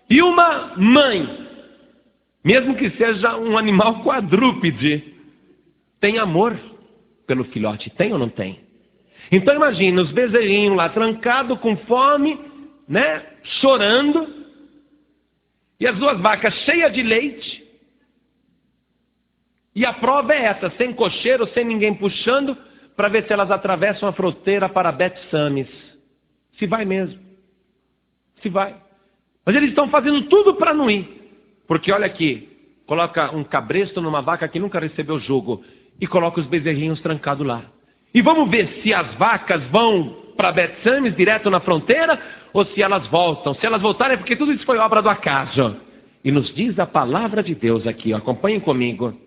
E uma mãe, mesmo que seja um animal quadrúpede, tem amor pelo filhote. Tem ou não tem? Então imagina os bezerrinhos lá trancados com fome, né? Chorando. E as 2 vacas cheias de leite. E a prova é essa, sem cocheiro, sem ninguém puxando, para ver se elas atravessam a fronteira para Bet-Semes. Se vai mesmo. Se vai. Mas eles estão fazendo tudo para não ir. Porque olha aqui, coloca um cabresto numa vaca que nunca recebeu jugo e coloca os bezerrinhos trancados lá. E vamos ver se as vacas vão para Bet-Semes, direto na fronteira, ou se elas voltam. Se elas voltarem é porque tudo isso foi obra do acaso. E nos diz a palavra de Deus aqui, acompanhem comigo,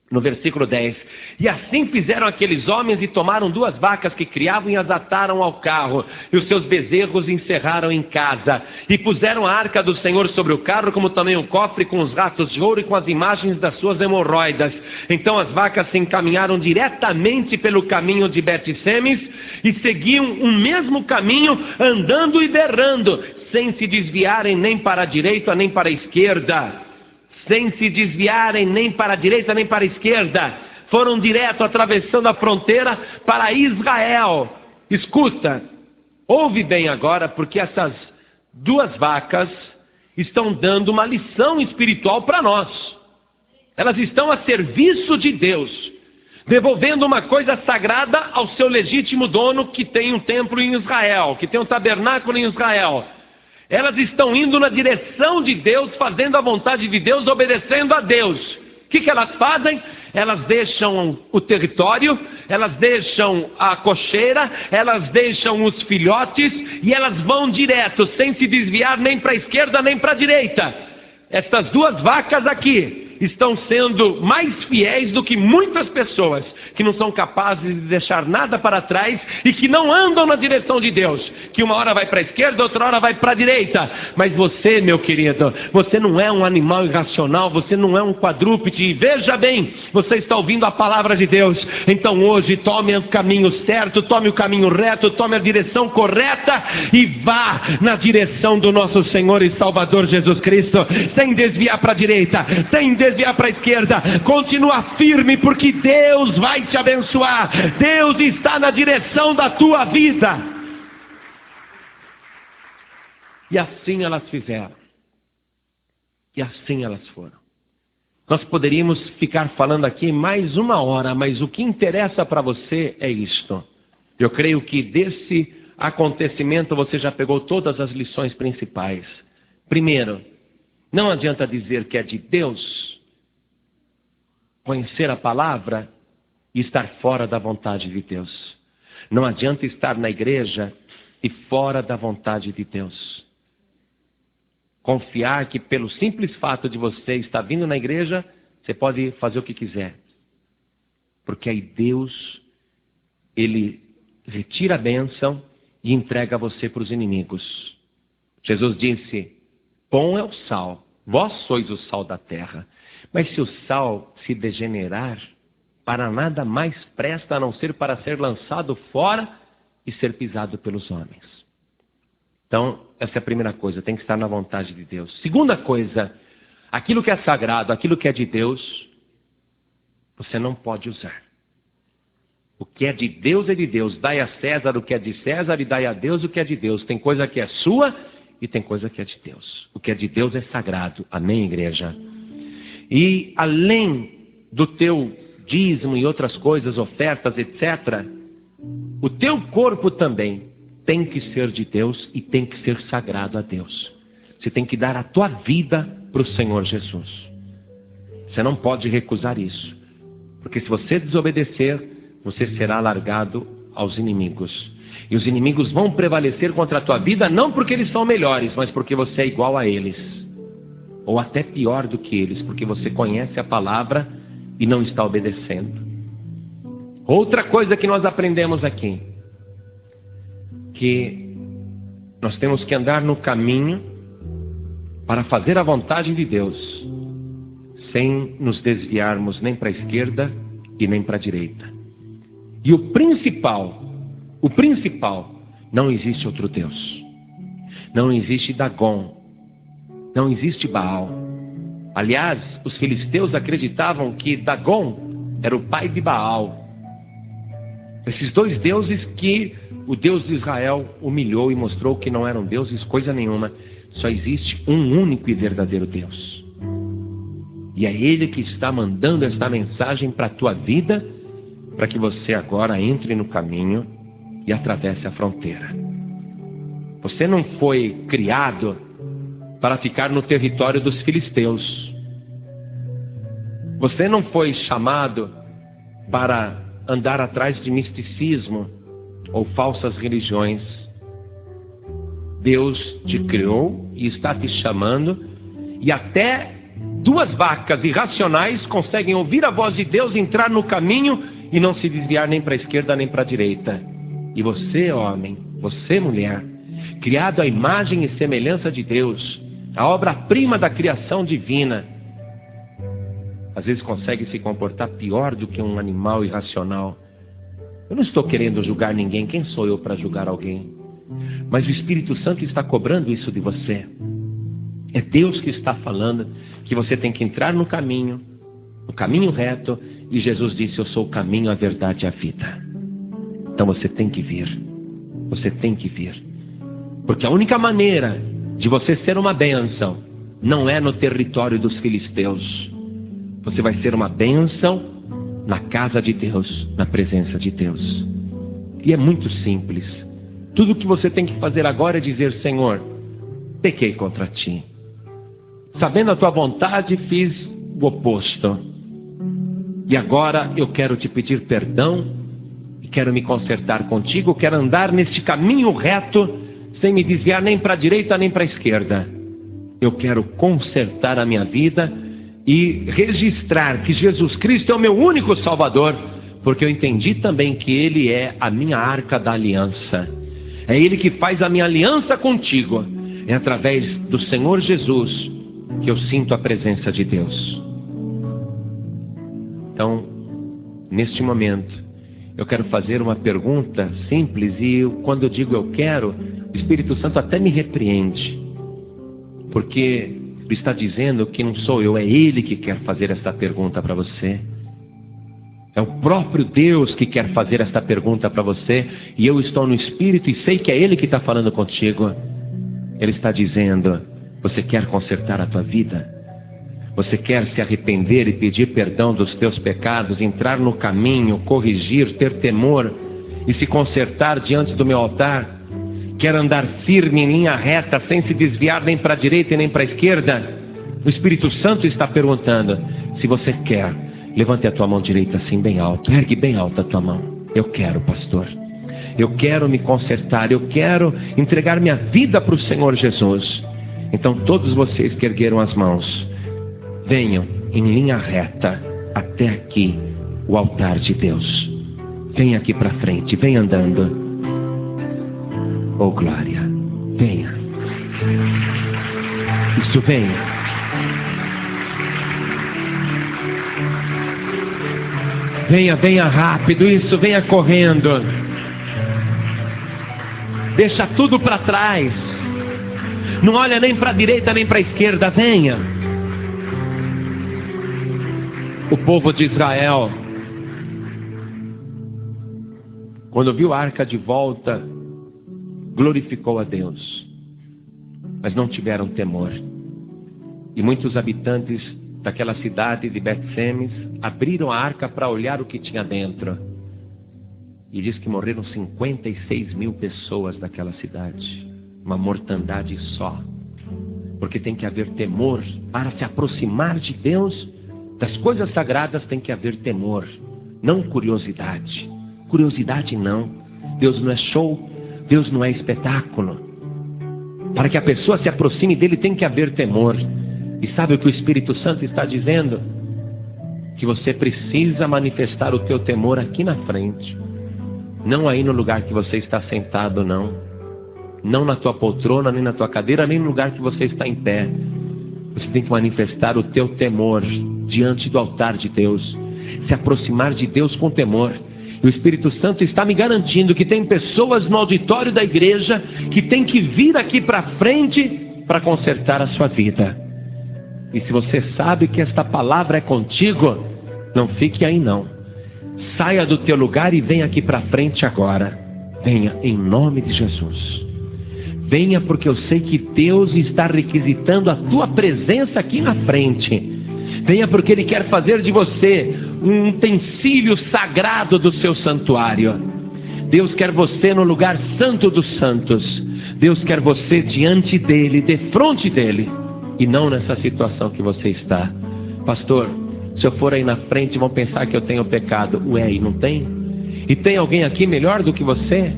no versículo 10. E assim fizeram aqueles homens e tomaram 2 vacas que criavam e as ataram ao carro. E os seus bezerros encerraram em casa. E puseram a arca do Senhor sobre o carro, como também o cofre com os rastros de ouro e com as imagens das suas hemorroidas. Então as vacas se encaminharam diretamente pelo caminho de Bet-Semes e seguiam o mesmo caminho, andando e berrando, sem se desviarem nem para a direita nem para a esquerda. Sem se desviarem nem para a direita nem para a esquerda. Foram direto atravessando a fronteira para Israel. Escuta, ouve bem agora, porque essas 2 vacas estão dando uma lição espiritual para nós. Elas estão a serviço de Deus, devolvendo uma coisa sagrada ao seu legítimo dono, que tem um templo em Israel, que tem um tabernáculo em Israel. Elas estão indo na direção de Deus, fazendo a vontade de Deus, obedecendo a Deus. O que elas fazem? Elas deixam o território, elas deixam a cocheira, elas deixam os filhotes e elas vão direto, sem se desviar nem para a esquerda nem para a direita. Essas 2 vacas aqui estão sendo mais fiéis do que muitas pessoas que não são capazes de deixar nada para trás e que não andam na direção de Deus, que uma hora vai para a esquerda, outra hora vai para a direita. Mas você, meu querido, você não é um animal irracional, você não é um quadrúpede. Veja bem, você está ouvindo a palavra de Deus. Então hoje tome o caminho certo, tome o caminho reto, tome a direção correta e vá na direção do nosso Senhor e Salvador Jesus Cristo, sem desviar para a direita, sem desviar para a esquerda. Continua firme, porque Deus vai te abençoar. Deus está na direção da tua vida. E assim elas fizeram. E assim elas foram. Nós poderíamos ficar falando aqui mais uma hora, mas o que interessa para você é isto. Eu creio que desse acontecimento você já pegou todas as lições principais. Primeiro, não adianta dizer que é de Deus, conhecer a palavra e estar fora da vontade de Deus. Não adianta estar na igreja e fora da vontade de Deus. Confiar que pelo simples fato de você estar vindo na igreja, você pode fazer o que quiser. Porque aí Deus, Ele retira a bênção e entrega você para os inimigos. Jesus disse: pão é o sal, vós sois o sal da terra. Mas se o sal se degenerar, para nada mais presta a não ser para ser lançado fora e ser pisado pelos homens. Então, essa é a primeira coisa, tem que estar na vontade de Deus. Segunda coisa, aquilo que é sagrado, aquilo que é de Deus, você não pode usar. O que é de Deus é de Deus. Dai a César o que é de César e dai a Deus o que é de Deus. Tem coisa que é sua e tem coisa que é de Deus. O que é de Deus é sagrado. Amém, igreja? E além do teu dízimo e outras coisas, ofertas, etc., o teu corpo também tem que ser de Deus e tem que ser sagrado a Deus. Você tem que dar a tua vida para o Senhor Jesus. Você não pode recusar isso. Porque se você desobedecer, você será largado aos inimigos. E os inimigos vão prevalecer contra a tua vida, não porque eles são melhores, mas porque você é igual a eles. Ou até pior do que eles, porque você conhece a palavra e não está obedecendo. Outra coisa que nós aprendemos aqui, que nós temos que andar no caminho para fazer a vontade de Deus, sem nos desviarmos nem para a esquerda e nem para a direita. E o principal, não existe outro Deus. Não existe Dagon. Não existe Baal. Aliás, os filisteus acreditavam que Dagon era o pai de Baal. Esses dois deuses que o Deus de Israel humilhou e mostrou que não eram deuses coisa nenhuma. Só existe um único e verdadeiro Deus. E é Ele que está mandando esta mensagem para a tua vida, para que você agora entre no caminho e atravesse a fronteira. Você não foi criado para ficar no território dos filisteus. Você não foi chamado para andar atrás de misticismo ou falsas religiões. Deus te criou e está te chamando, e até duas vacas irracionais conseguem ouvir a voz de Deus, entrar no caminho e não se desviar nem para a esquerda nem para a direita. E você, homem, você, mulher, criado à imagem e semelhança de Deus, a obra-prima da criação divina, às vezes consegue se comportar pior do que um animal irracional. Eu não estou querendo julgar ninguém. Quem sou eu para julgar alguém? Mas o Espírito Santo está cobrando isso de você. É Deus que está falando que você tem que entrar no caminho reto. E Jesus disse: eu sou o caminho, a verdade e a vida. Então você tem que vir. Você tem que vir. Porque a única maneira de você ser uma bênção não é no território dos filisteus. Você vai ser uma bênção na casa de Deus, na presença de Deus. E é muito simples. Tudo o que você tem que fazer agora é dizer: Senhor, pequei contra ti. Sabendo a tua vontade, fiz o oposto. E agora eu quero te pedir perdão e quero me consertar contigo. Quero andar neste caminho reto, sem me desviar nem para a direita nem para a esquerda. Eu quero consertar a minha vida e registrar que Jesus Cristo é o meu único Salvador, porque eu entendi também que Ele é a minha arca da aliança. É Ele que faz a minha aliança contigo. É através do Senhor Jesus que eu sinto a presença de Deus. Então, neste momento, eu quero fazer uma pergunta simples, e quando eu digo eu quero, o Espírito Santo até me repreende, porque Ele está dizendo que não sou eu, é Ele que quer fazer essa pergunta para você. É o próprio Deus que quer fazer essa pergunta para você, e eu estou no Espírito e sei que é Ele que está falando contigo. Ele está dizendo: você quer consertar a tua vida? Você quer se arrepender e pedir perdão dos teus pecados, entrar no caminho, corrigir, ter temor e se consertar diante do meu altar? Quer andar firme em linha reta, sem se desviar nem para a direita e nem para a esquerda? O Espírito Santo está perguntando. Se você quer, levante a tua mão direita assim bem alto, ergue bem alta a tua mão. Eu quero, pastor. Eu quero me consertar, eu quero entregar minha vida para o Senhor Jesus. Então todos vocês que ergueram as mãos, venham em linha reta até aqui, o altar de Deus. Venha aqui para frente, venha andando. Oh glória, venha. Isso, venha. Venha rápido, isso, venha correndo. Deixa tudo para trás. Não olha nem para a direita nem para a esquerda, venha. O povo de Israel, quando viu a arca de volta, glorificou a Deus, mas não tiveram temor. E muitos habitantes daquela cidade de Bet-Semes abriram a arca para olhar o que tinha dentro. E diz que morreram 56 mil pessoas daquela cidade. Uma mortandade só. Porque tem que haver temor para se aproximar de Deus. Das coisas sagradas tem que haver temor, não curiosidade. Curiosidade não. Deus não é show, Deus não é espetáculo. Para que a pessoa se aproxime dele tem que haver temor. E sabe o que o Espírito Santo está dizendo? Que você precisa manifestar o teu temor aqui na frente. Não aí no lugar que você está sentado, não. Não na tua poltrona, nem na tua cadeira, nem no lugar que você está em pé. Você tem que manifestar o teu temor diante do altar de Deus. Se aproximar de Deus com temor. E o Espírito Santo está me garantindo que tem pessoas no auditório da igreja que tem que vir aqui para frente para consertar a sua vida. E se você sabe que esta palavra é contigo, não fique aí não. Saia do teu lugar e venha aqui para frente agora. Venha em nome de Jesus. Venha porque eu sei que Deus está requisitando a tua presença aqui na frente. Venha porque Ele quer fazer de você um utensílio sagrado do seu santuário. Deus quer você no lugar santo dos santos. Deus quer você diante dEle, de frente dEle. E não nessa situação que você está. Pastor, se eu for aí na frente vão pensar que eu tenho pecado. Ué, e não tem? E tem alguém aqui melhor do que você?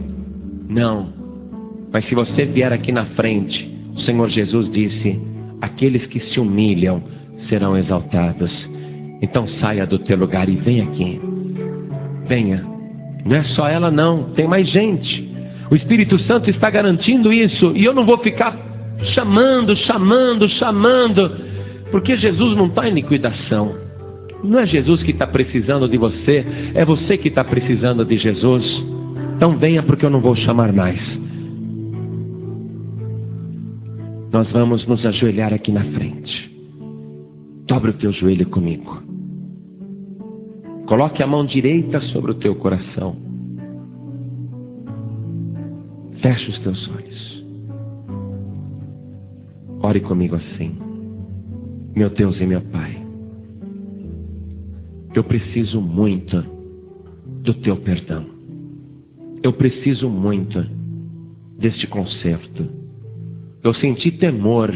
Não. Mas se você vier aqui na frente, o Senhor Jesus disse: aqueles que se humilham serão exaltados. Então saia do teu lugar e vem aqui. Venha. Não é só ela não, tem mais gente. O Espírito Santo está garantindo isso. E eu não vou ficar chamando, porque Jesus não está em liquidação. Não é Jesus que está precisando de você, é você que está precisando de Jesus. Então venha porque eu não vou chamar mais. Nós vamos nos ajoelhar aqui na frente. Dobre o teu joelho comigo. Coloque a mão direita sobre o teu coração. Feche os teus olhos. Ore comigo assim. Meu Deus e meu Pai, eu preciso muito do teu perdão. Eu preciso muito deste conserto. Eu senti temor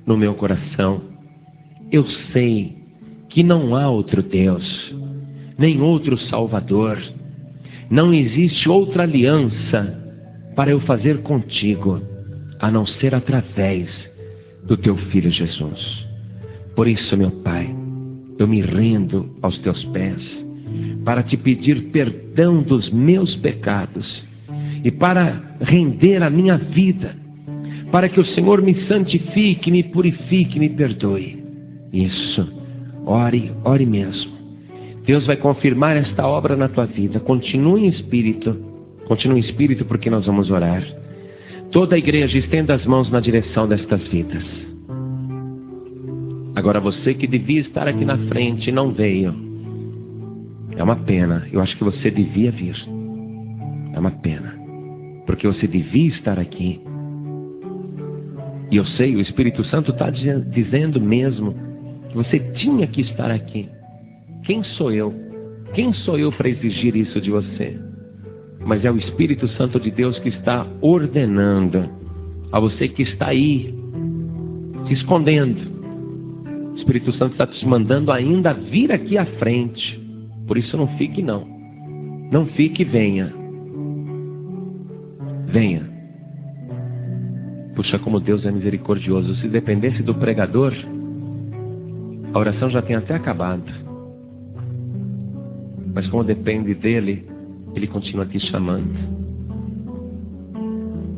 no meu coração. Eu sei que não há outro Deus, nem outro Salvador. Não existe outra aliança para eu fazer contigo, a não ser através do teu Filho Jesus. Por isso, meu Pai, eu me rendo aos teus pés para te pedir perdão dos meus pecados e para render a minha vida, para que o Senhor me santifique, me purifique, me perdoe. Isso, ore mesmo. Deus vai confirmar esta obra na tua vida. Continue em espírito porque nós vamos orar. Toda a igreja estenda as mãos na direção destas vidas. Agora você que devia estar aqui na frente e não veio, é uma pena. Eu acho que você devia vir. É uma pena, porque você devia estar aqui. E eu sei, o Espírito Santo está dizendo mesmo que você tinha que estar aqui. Quem sou eu? Quem sou eu para exigir isso de você? Mas é o Espírito Santo de Deus que está ordenando a você que está aí, se escondendo. O Espírito Santo está te mandando ainda vir aqui à frente. Por isso não fique não. Não fique e venha. Venha. Puxa, como Deus é misericordioso. Se dependesse do pregador, a oração já tem até acabado. Mas como depende dele, ele continua te chamando.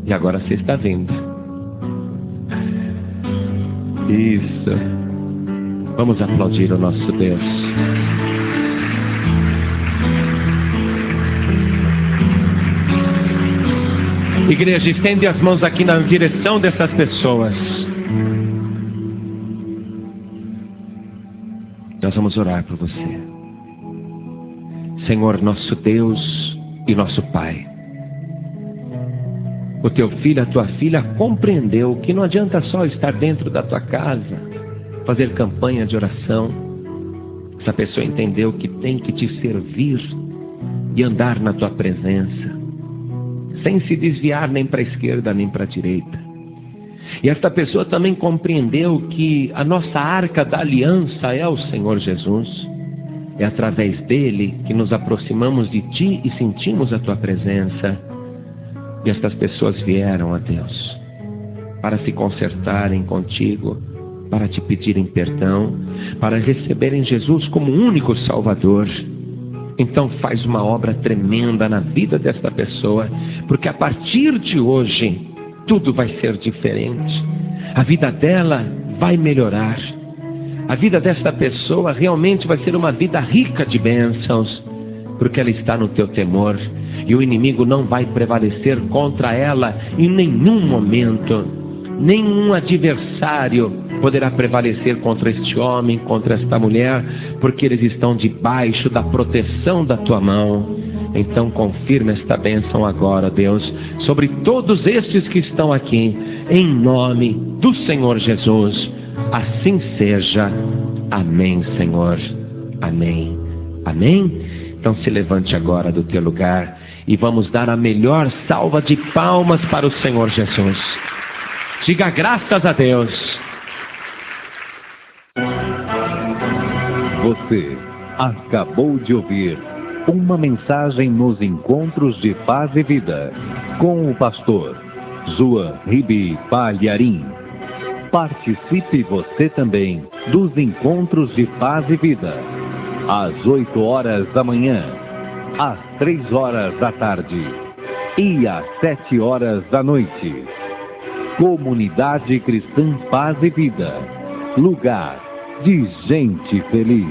E agora você está vindo. Isso. Vamos aplaudir o nosso Deus. Igreja, estende as mãos aqui na direção dessas pessoas. Nós vamos orar por você. Senhor, nosso Deus e nosso Pai, o teu filho, a tua filha compreendeu que não adianta só estar dentro da tua casa, fazer campanha de oração. Essa pessoa entendeu que tem que te servir e andar na tua presença, sem se desviar nem para a esquerda nem para a direita. E esta pessoa também compreendeu que a nossa arca da aliança é o Senhor Jesus. É através dele que nos aproximamos de ti e sentimos a tua presença. E estas pessoas vieram a Deus para se consertarem contigo, para te pedirem perdão, para receberem Jesus como único Salvador. Então faz uma obra tremenda na vida desta pessoa, porque a partir de hoje tudo vai ser diferente. A vida dela vai melhorar. A vida desta pessoa realmente vai ser uma vida rica de bênçãos, porque ela está no teu temor, e o inimigo não vai prevalecer contra ela em nenhum momento. Nenhum adversário poderá prevalecer contra este homem, contra esta mulher, porque eles estão debaixo da proteção da tua mão. Então confirma esta bênção agora, Deus, sobre todos estes que estão aqui, em nome do Senhor Jesus. Assim seja. Amém, Senhor. Amém. Amém. Então se levante agora do teu lugar e vamos dar a melhor salva de palmas para o Senhor Jesus. Diga graças a Deus. Você acabou de ouvir uma mensagem nos Encontros de Paz e Vida, com o pastor João Ribe Palharim. Participe você também dos Encontros de Paz e Vida, às 8 horas da manhã, às 3 horas da tarde e às 7 horas da noite. Comunidade Cristã Paz e Vida, lugar de gente feliz.